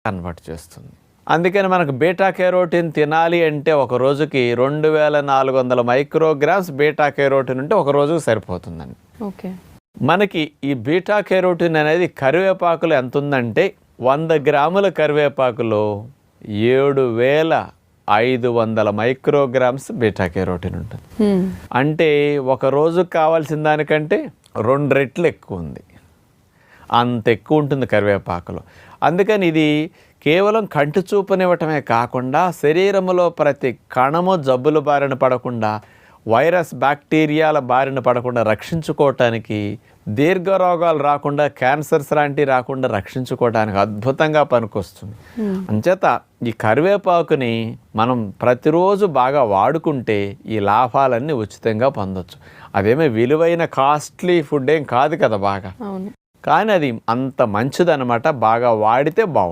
Convert చేస్తుంది. అందుకని మనకు బీటా కెరోటిన్ తినాలి అంటే ఒక రోజుకి 2400 మైక్రోగ్రామ్స్ బీటా కెరోటిన్ ఉంటే ఒక రోజుకు సరిపోతుందండి. ఓకే. మనకి ఈ బీటా కెరోటిన్ అనేది కరివేపాకులో ఎంత ఉందంటే 100 గ్రాముల కరివేపాకులో 7500 మైక్రోగ్రామ్స్ బీటా కెరోటిన్ ఉంటుంది. అంటే ఒక రోజుకు కావాల్సిన దానికంటే 2 రెట్లు ఎక్కువ ఉంది. అంత ఎక్కువ ఉంటుంది కరివేపాకులో. అందుకని ఇది కేవలం కంటి చూపునివ్వటమే కాకుండా శరీరంలో ప్రతి కణము జబ్బుల బారిన పడకుండా, వైరస్ బ్యాక్టీరియాల బారిన పడకుండా రక్షించుకోవటానికి, దీర్ఘరోగాలు రాకుండా, క్యాన్సర్స్ లాంటివి రాకుండా రక్షించుకోవడానికి అద్భుతంగా పనికొస్తుంది. అంచేత ఈ కరివేపాకుని మనం ప్రతిరోజు బాగా వాడుకుంటే ఈ లాభాలన్నీ ఉచితంగా పొందొచ్చు. అదేమీ విలువైన కాస్ట్లీ ఫుడ్ ఏం కాదు కదా బాగా, కానీ అది అంత మంచిదన్నమాట. బాగా వాడితే బాగుంటుంది.